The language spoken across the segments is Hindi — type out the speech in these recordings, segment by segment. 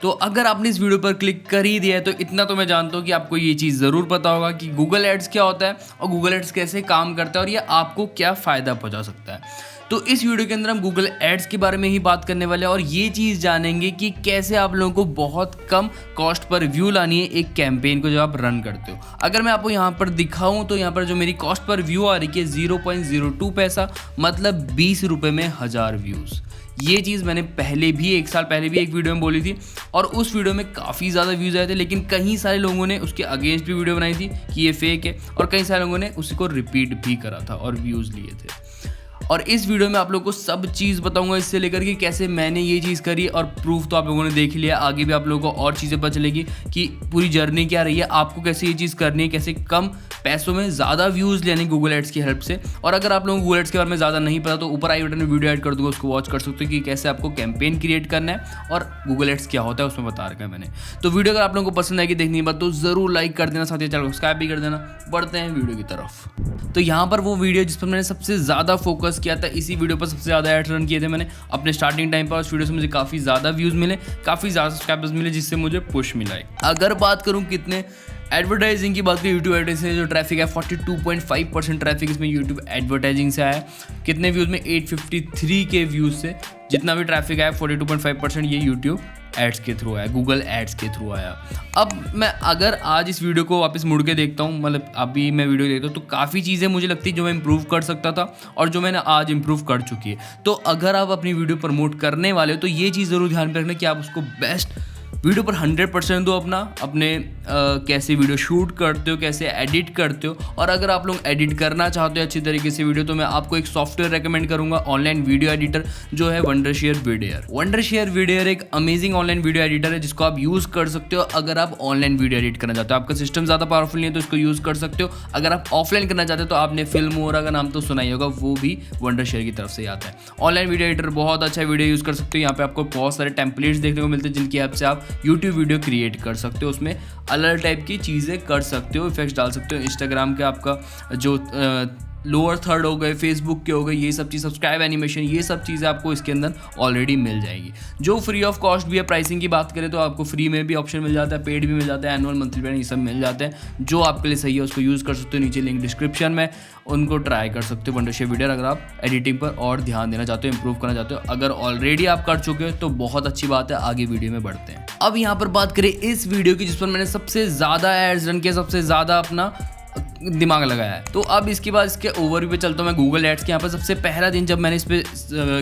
तो अगर आपने इस वीडियो पर क्लिक कर ही दिया है तो इतना तो मैं जानता हूँ कि आपको ये चीज़ ज़रूर पता होगा कि गूगल एड्स क्या होता है और गूगल एड्स कैसे काम करता है और ये आपको क्या फ़ायदा पहुँचा सकता है। तो इस वीडियो के अंदर हम गूगल एड्स के बारे में ही बात करने वाले हैं और ये चीज़ जानेंगे कि कैसे आप लोगों को बहुत कम कॉस्ट पर व्यू लानी है एक कैंपेन को जब आप रन करते हो। अगर मैं आपको यहाँ पर दिखाऊँ तो यहाँ पर जो मेरी कॉस्ट पर व्यू आ रही है 0.02 पैसा, मतलब 20 रुपये में 1000 व्यूज़। ये चीज़ मैंने पहले भी 1 साल पहले भी एक वीडियो में बोली थी और उस वीडियो में काफ़ी ज़्यादा व्यूज़ आए थे, लेकिन कई सारे लोगों ने उसके अगेंस्ट भी वीडियो बनाई थी कि ये फेक है और कई सारे लोगों ने उसी को रिपीट भी करा था और व्यूज़ लिए थे। और इस वीडियो में आप लोगों को सब चीज़ बताऊंगा इससे लेकर कि कैसे मैंने ये चीज़ करी और प्रूफ तो आप लोगों ने देख लिया। आगे भी आप लोगों को और चीज़ें पता चलेगी कि पूरी जर्नी क्या रही है, आपको कैसे ये चीज़ करनी है, कैसे कम पैसों में ज़्यादा व्यूज़ लेने गूगल एड्स की हेल्प से। और अगर आप लोगों को गूगल एड्स के बारे में ज़्यादा नहीं पता तो ऊपर आई बटन में वीडियो ऐड कर दूँगा, उसको वॉच कर सकते हो कि कैसे आपको कैंपेन क्रिएट करना है और गूगल एड्स क्या होता है उसमें बता रखा है मैंने। तो वीडियो अगर आप लोगों को पसंद आएगी देखने के बाद तो ज़रूर लाइक कर देना, साथ ही चैनल को सब्सक्राइब भी कर देना। बढ़ते हैं वीडियो की तरफ। तो यहाँ पर वो वीडियो जिस पर मैंने सबसे ज़्यादा फोकस किया था, इसी वीडियो पर सबसे ज़्यादा एड रन किए थे मैंने अपने स्टार्टिंग टाइम पर। उस वीडियो से मुझे काफ़ी ज़्यादा व्यूज़ मिले, काफ़ी ज़्यादा सब्सक्राइबर्स मिले, जिससे मुझे पुश मिला है। अगर बात करूँ कितने एडवर्टाइजिंग की बात करें, यूट्यूब एडवर्टाइजिंग जो ट्रैफिक है 42.5% ट्रैफिक इसमें यूट्यूब एडवर्टाइजिंग से आया। कितने व्यूज़ में 853 के व्यूज़ से जितना भी ट्रैफिक आया 42.5% ये यूट्यूब एड्स के थ्रू आया, गूगल एड्स के थ्रू आया। अब मैं अगर आज इस वीडियो को वापस मुड़ के देखता हूँ, मतलब अभी मैं वीडियो देखता हूँ तो काफ़ी चीज़ें मुझे लगती है जो मैं इंप्रूव कर सकता था और जो मैंने आज इंप्रूव कर चुकी है। तो अगर आप अपनी वीडियो प्रमोट करने वाले हो तो ये चीज़ ज़रूर ध्यान में रखना कि आप उसको बेस्ट वीडियो पर 100% दो अपने कैसे वीडियो शूट करते हो, कैसे एडिट करते हो। और अगर आप लोग एडिट करना चाहते हो अच्छी तरीके से वीडियो, तो मैं आपको एक सॉफ्टवेयर रेकमेंड करूंगा, ऑनलाइन वीडियो एडिटर, जो है वंडरशेयर वीडियर। वंडरशेयर वीडियर एक अमेजिंग ऑनलाइन वीडियो एडिटर है जिसको आप यूज़ कर सकते हो अगर आप ऑनलाइन वीडियो एडिट करना चाहते हो। आपका सिस्टम ज़्यादा पावरफुल नहीं है तो इसको यूज़ कर सकते हो। अगर आप ऑफलाइन करना चाहते हो तो आपने फिल्मोरा का नाम तो सुना ही होगा, वो भी वंडरशेयर की तरफ से आता है। ऑनलाइन वीडियो एडिटर बहुत अच्छा वीडियो यूज़ कर सकते हो। यहाँ पे आपको बहुत सारे टेम्पलेट्स देखने को मिलते हैं जिनकी हेल्प से आप यूट्यूब वीडियो क्रिएट कर सकते हो, उसमें अलग टाइप की चीज़ें कर सकते हो, इफेक्ट्स डाल सकते हो। इंस्टाग्राम के आपका जो लोअर थर्ड हो गए, फेसबुक के हो गए, ये सब चीज़, सब्सक्राइब एनिमेशन, ये सब चीज़ें आपको इसके अंदर ऑलरेडी मिल जाएगी, जो फ्री ऑफ कॉस्ट भी है। प्राइसिंग की बात करें तो आपको फ्री में भी ऑप्शन मिल जाता है, पेड भी मिल जाता है, एनुअल मंथली प्लान, ये सब मिल जाते हैं। जो आपके लिए सही है उसको यूज़ कर सकते हो। नीचे लिंक डिस्क्रिप्शन में, उनको ट्राई कर सकते हो वंडरशेयर वीडियो अगर आप एडिटिंग पर और ध्यान देना चाहते हो, इंप्रूव करना चाहते हो। अगर ऑलरेडी आप कर चुके हो तो बहुत अच्छी बात है, आगे वीडियो में बढ़ते हैं। अब यहाँ पर बात करें इस वीडियो की जिस पर मैंने सबसे ज़्यादा एड्स रन किया, सबसे ज़्यादा अपना दिमाग लगाया है। तो अब इसके बाद इसके ओवरव्यू पे चलता हूँ मैं गूगल एड्स के। यहाँ पर सबसे पहला दिन जब मैंने इस पे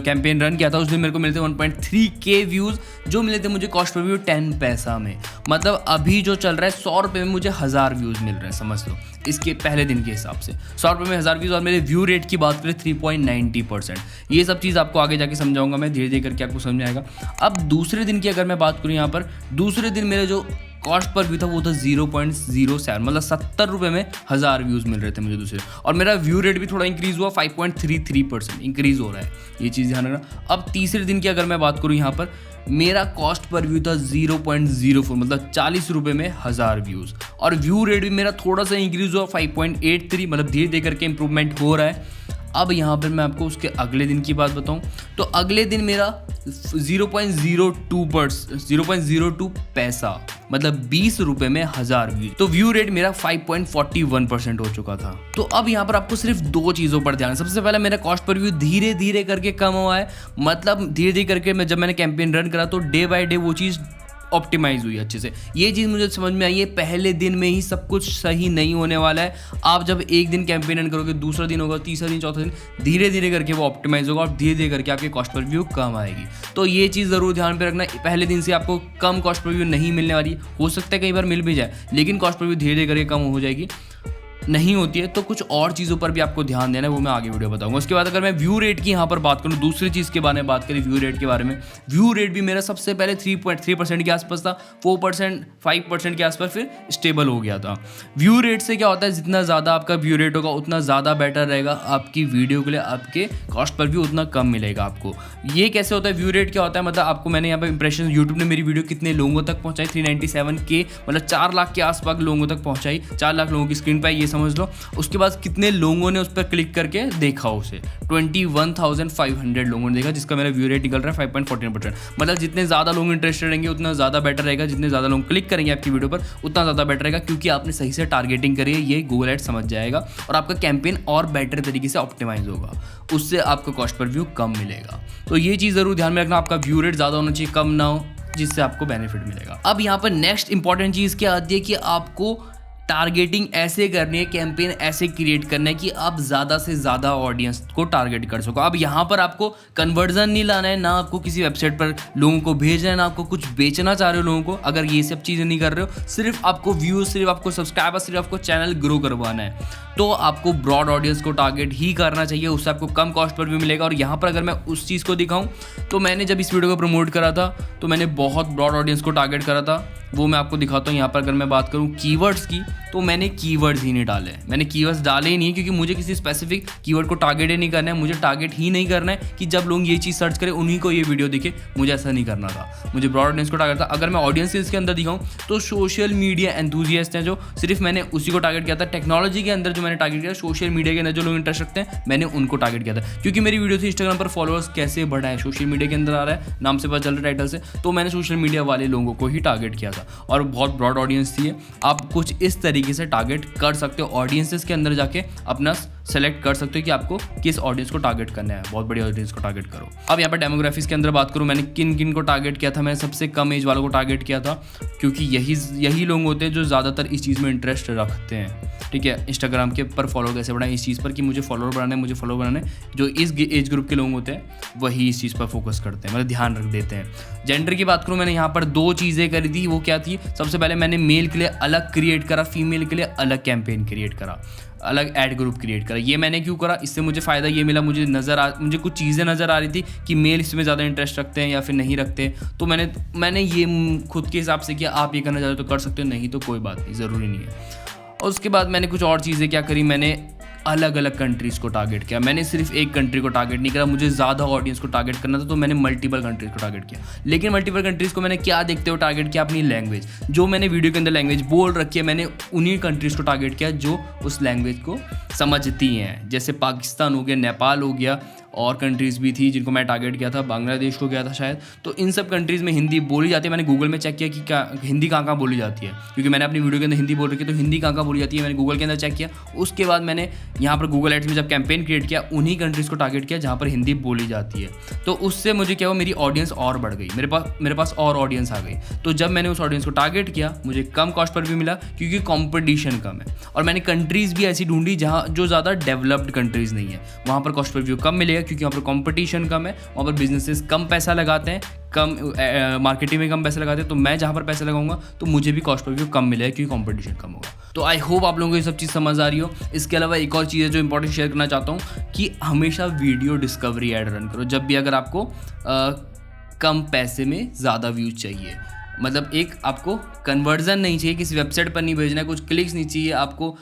कैंपेन रन किया था उस दिन मेरे को मिले थे 1.3K व्यूज़, जो मिले थे मुझे कॉस्ट पर व्यू 10 पैसा में। मतलब अभी जो चल रहा है 100 रुपये में मुझे 1000 व्यूज़ मिल रहे हैं, समझ लो इसके पहले दिन के हिसाब से 100 रुपये में 1000 व्यूज़। और मेरे व्यू रेट की बात करें 3.90%। ये सब चीज़ आपको आगे जाके समझाऊंगा मैं, धीरे धीरे करके आपको समझ में आएगा। अब दूसरे दिन की अगर मैं बात करूँ, यहाँ पर दूसरे दिन मेरे जो कॉस्ट पर व्यू था वो था 0.07, मतलब 70 रुपये में 1000 व्यूज़ मिल रहे थे मुझे दूसरे। और मेरा व्यू रेट भी थोड़ा इंक्रीज़ हुआ, 5.33% इंक्रीज़ हो रहा है, ये चीज़ ध्यान रखना। अब तीसरे दिन की अगर मैं बात करूँ, यहाँ पर मेरा कॉस्ट पर व्यू था 0.04, मतलब 40 रुपये में 1000 व्यूज़। और व्यू रेट भी मेरा थोड़ा सा इंक्रीज़ हुआ, 5.83, मतलब धीरे धीरे करके इंप्रूवमेंट हो रहा है। अब यहाँ पर मैं आपको उसके अगले दिन की बात बताऊँ तो अगले दिन मेरा 0.02 पैसा, मतलब 20 रुपये में 1000 व्यूज। तो व्यू रेट मेरा 5.41% हो चुका था। तो अब यहाँ पर आपको सिर्फ 2 चीज़ों पर ध्यान। सबसे पहले मेरा कॉस्ट पर व्यू धीरे धीरे करके कम हुआ है, मतलब धीरे धीरे करके जब मैंने कैंपेन रन करा तो डे बाय डे वो चीज़ ऑप्टिमाइज हुई अच्छे से। ये चीज़ मुझे समझ में आई है, पहले दिन में ही सब कुछ सही नहीं होने वाला है। आप जब एक दिन कैंपेन रन करोगे, दूसरा दिन होगा, तीसरा दिन, चौथा दिन, धीरे धीरे करके वो ऑप्टिमाइज होगा और धीरे धीरे करके आपके कॉस्ट पर व्यू कम आएगी। तो ये चीज़ ज़रूर ध्यान पे रखना, पहले दिन से आपको कम कॉस्ट पर व्यू नहीं मिलने वाली। हो सकता है कई बार मिल भी जाए, लेकिन कॉस्ट पर व्यू धीरे धीरे करके कम हो जाएगी। नहीं होती है तो कुछ और चीज़ों पर भी आपको ध्यान देना है, वो मैं आगे वीडियो बताऊंगा। उसके बाद अगर मैं व्यू रेट की यहाँ पर बात करूँ, दूसरी चीज़ के बारे में बात करें व्यू रेट के बारे में, व्यू रेट भी मेरा सबसे पहले 3.3% के आसपास था, 4%, 5% के आसपास, फिर स्टेबल हो गया था। व्यू रेट से क्या होता है, जितना ज़्यादा आपका व्यू रेट होगा उतना ज़्यादा बेटर रहेगा आपकी वीडियो के लिए, आपके कॉस्ट पर भी उतना कम मिलेगा आपको। ये कैसे होता है, व्यू रेट क्या होता है, मतलब आपको मैंने यहाँ पर इंप्रेशन, यूट्यूब ने मेरी वीडियो कितने लोगों तक पहुँचाई, 397K, मतलब 4 लाख के आसपास लोगों तक पहुँचाई, 4 लाख लोगों की स्क्रीन पर ये समझ लो। उसके बाद कितने लोगों ने उस पर क्लिक करके देखा उसे, 21,500 लोगों ने देखा, जिसका मेरा व्यू रेट निकल रहा है 5.14%। मतलब जितने ज़्यादा लोग इंटरेस्टेड रहेंगे उतना ज़्यादा बेटर रहेगा, जितने ज़्यादा लोग क्लिक करेंगे आपकी वीडियो पर उतना ज़्यादा बेटर रहेगा, क्योंकि आपने सही से टारगेटिंग करी है, ये गूगल एड्स समझ जाएगा और आपका कैंपेन और बेटर तरीके से ऑप्टिमाइज होगा, उससे आपका कॉस्ट पर व्यू कम मिलेगा। तो ये चीज़ ज़रूर ध्यान में रखना, आपका व्यू रेट ज़्यादा होना चाहिए, कम ना हो, जिससे आपको बेनिफिट मिलेगा। अब यहाँ पर नेक्स्ट इंपॉर्टेंट चीज़ क्या आती है कि आपको टारगेटिंग ऐसे करनी है, कैंपेन ऐसे क्रिएट करना है कि आप ज़्यादा से ज़्यादा ऑडियंस को टारगेट कर सको। अब यहाँ पर आपको कन्वर्जन नहीं लाना है, ना आपको किसी वेबसाइट पर लोगों को भेजना है, ना आपको कुछ बेचना चाह रहे हो लोगों को। अगर ये सब चीज़ें नहीं कर रहे हो, सिर्फ आपको व्यूज़, सिर्फ आपको सब्सक्राइबर, सिर्फ आपको चैनल ग्रो करवाना है, तो आपको ब्रॉड ऑडियंस को टारगेट ही करना चाहिए, उससे आपको कम कॉस्ट पर भी मिलेगा। और यहाँ पर अगर मैं उस चीज़ को दिखाऊँ तो मैंने जब इस वीडियो को प्रमोट करा था तो मैंने बहुत ब्रॉड ऑडियंस को टारगेट करा था, वो मैं आपको दिखाता हूँ। यहाँ पर अगर मैं बात करूँ कीवर्ड्स की, तो मैंने कीवर्ड्स ही नहीं डाले, मैंने कीवर्ड्स डाले ही नहीं, क्योंकि मुझे किसी स्पेसिफिक कीवर्ड को टारगेट ही नहीं करना है। मुझे टारगेट ही नहीं करना है कि जब लोग ये चीज़ सर्च करें उन्हीं को ये वीडियो दिखे, मुझे ऐसा नहीं करना था, मुझे ब्रॉड ऑडियंस को टारगेट था। अगर मैं ऑडियंस इसके अंदर दिखाऊँ तो सोशल मीडिया एंथुजियास्ट हैं जो, सिर्फ मैंने उसी को टारगेट किया था। टेक्नोलॉजी के अंदर जो मैंने टारगेट किया, सोशल मीडिया के अंदर जो लोग इंटरेस्ट रखते हैं, मैंने उनको टारगेट किया था, क्योंकि मेरी वीडियो थी इंस्टाग्राम पर फॉलोअर्स कैसे बढ़ाएं, सोशल मीडिया के अंदर आ रहा है, नाम से पता चल रहा है, टाइटल से, तो मैंने सोशल मीडिया वाले लोगों को ही टारगेट किया था और बहुत ब्रॉड ऑडियंस थी। आप कुछ इस तरीके से टारगेट कर सकते हो, ऑडियंसेस के अंदर जाके अपना सेलेक्ट कर सकते हो कि आपको किस ऑडियंस को टारगेट करना है, बहुत बड़ी ऑडियंस को टारगेट करो। अब यहाँ पर डेमोग्राफिक्स के अंदर बात करूँ, मैंने किन किन को टारगेट किया था, मैंने सबसे कम एज वालों को टारगेट किया था, क्योंकि यही लोग होते हैं जो ज़्यादातर इस चीज़ में इंटरेस्ट रखते हैं। ठीक है, इंस्टाग्राम के पर फॉलो कैसे बढ़ाएं, इस चीज़ पर कि मुझे फॉलोअर बढ़ाना है, मुझे फॉलो बढ़ाना है, जो इस एज ग्रुप के लोग होते हैं वही इस चीज़ पर फोकस करते हैं, मतलब ध्यान रख देते हैं। जेंडर की बात करूँ, मैंने यहाँ पर 2 चीज़ें करी थी, वो क्या थी, सबसे पहले मैंने मेल के लिए अलग क्रिएट करा, फीमेल के लिए अलग कैंपेन क्रिएट करा, अलग ऐड ग्रुप क्रिएट करा। ये मैंने क्यों करा, इससे मुझे फ़ायदा ये मिला, मुझे कुछ चीज़ें नज़र आ रही थी कि मेल इसमें ज़्यादा इंटरेस्ट रखते हैं या फिर नहीं रखते, तो मैंने ये खुद के हिसाब से किया। आप ये करना चाहते हो तो कर सकते हो, नहीं तो कोई बात नहीं, ज़रूरी नहीं है। और उसके बाद मैंने कुछ और चीज़ें क्या करी, मैंने अलग अलग कंट्रीज़ को टारगेट किया। मैंने सिर्फ एक कंट्री को टारगेट नहीं करा, मुझे ज़्यादा ऑडियंस को टारगेट करना था, तो मैंने मल्टीपल कंट्रीज़ को टारगेट किया। लेकिन मल्टीपल कंट्रीज़ को मैंने क्या देखते हो टारगेट किया, अपनी लैंग्वेज, जो मैंने वीडियो के अंदर लैंग्वेज बोल रखी है, मैंने उन्हीं कंट्रीज़ को टारगेट किया जो उस लैंग्वेज को समझती हैं। जैसे पाकिस्तान हो गया, नेपाल हो गया, और कंट्रीज़ भी थी जिनको मैं टारगेट किया था, बांग्लादेश को गया था शायद। तो इन सब कंट्रीज़ में हिंदी बोली जाती है। मैंने गूगल में चेक किया कि क्या हिंदी कहाँ बोली जाती है, क्योंकि मैंने अपनी वीडियो के अंदर हिंदी बोल रखी है, तो हिंदी कहाँ बोली जाती है मैंने गूगल के अंदर चेक किया। उसके बाद मैंने यहाँ पर गूगल एड्स में जब कैंपेन क्रिएट किया, उन्हीं कंट्रीज़ को टारगेट किया जहाँ पर हिंदी बोली जाती है। तो उससे मुझे क्या हुआ, मेरी ऑडियंस और बढ़ गई, मेरे पास और ऑडियंस आ गई। तो जब मैंने उस ऑडियंस को टारगेट किया, मुझे कम कॉस्ट पर भी मिला, क्योंकि कॉम्पिटिशन कम है। और मैंने कंट्रीज़ भी ऐसी ढूंढी जहाँ जो ज़्यादा डेवलप्ड कंट्रीज़ नहीं है, वहाँ पर कॉस्ट पर व्यू कम मिलेगा, क्योंकि वहाँ पर कॉम्पिटिशन कम है, वहाँ पर बिजनेसेस कम पैसा लगाते हैं, कम मार्केटिंग में कम पैसे लगाते हैं। तो मैं जहाँ पर पैसे लगाऊंगा तो मुझे भी कॉस्ट पर व्यू कम मिलेगा, क्योंकि कंपटीशन कम होगा। तो आई होप आप लोगों को ये सब चीज़ समझ आ रही हो। इसके अलावा एक और चीज़ है जो इंपॉर्टेंट शेयर करना चाहता हूँ कि हमेशा वीडियो डिस्कवरी ऐड रन करो, जब भी अगर आपको कम पैसे में ज़्यादा व्यूज चाहिए। मतलब एक आपको कन्वर्जन नहीं चाहिए, किसी वेबसाइट पर नहीं भेजना है, कुछ क्लिक्स नहीं चाहिए, आपको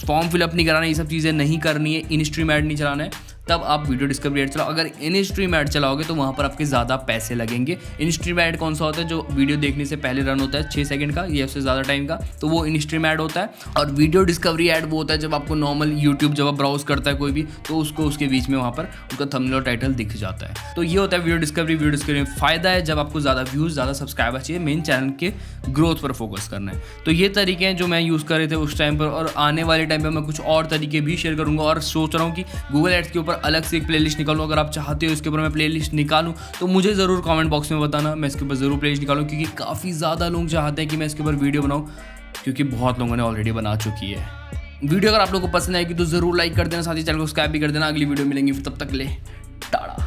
फॉर्म फिलअप नहीं कराना, ये सब चीज़ें नहीं करनी है, इन स्ट्रीम ऐड नहीं चलाना है, तब आप वीडियो डिस्कवरी ऐड चलाओ। अगर इन स्ट्रीम ऐड चलाओगे तो वहाँ पर आपके ज़्यादा पैसे लगेंगे। इन स्ट्रीम ऐड कौन सा होता है, जो वीडियो देखने से पहले रन होता है 6 सेकंड का या उससे ज़्यादा टाइम का, तो वो इन स्ट्रीम ऐड होता है। और वीडियो डिस्कवरी ऐड वो होता है जब आपको नॉर्मल यूट्यूब जब आप ब्राउज करता है कोई भी, तो उसको उसके बीच में वहाँ पर उसका थंबनेल और टाइटल दिख जाता है। तो ये होता है वीडियो डिस्कवरी में फ़ायदा है जब आपको ज़्यादा व्यूज़, ज़्यादा सब्सक्राइबर चाहिए, मेन चैनल के ग्रोथ पर फोकस करना है। तो ये तरीके हैं जो मैं यूज़ कर रहे थे उस टाइम पर, और आने वाले टाइम पर मैं कुछ और तरीके भी शेयर करूँगा। और सोच रहा हूँ कि गूगल एड्स के ऊपर अलग से एक प्लेलिस्ट निकालूँ। अगर आप चाहते हो इसके ऊपर मैं प्लेलिस्ट निकालूँ तो मुझे ज़रूर कमेंट बॉक्स में बताना, मैं इसके ऊपर ज़रूर प्लेलिस्ट निकालूँ, क्योंकि काफ़ी ज़्यादा लोग चाहते हैं कि मैं इसके ऊपर वीडियो बनाऊँ, क्योंकि बहुत लोगों ने ऑलरेडी बना चुकी है। वीडियो अगर आप लोगों को पसंद आएगी तो ज़रूर लाइक कर देना, साथ ही चैनल को सब्सक्राइब भी कर देना। अगली वीडियो मिलेंगी, तब तक ले टाटा।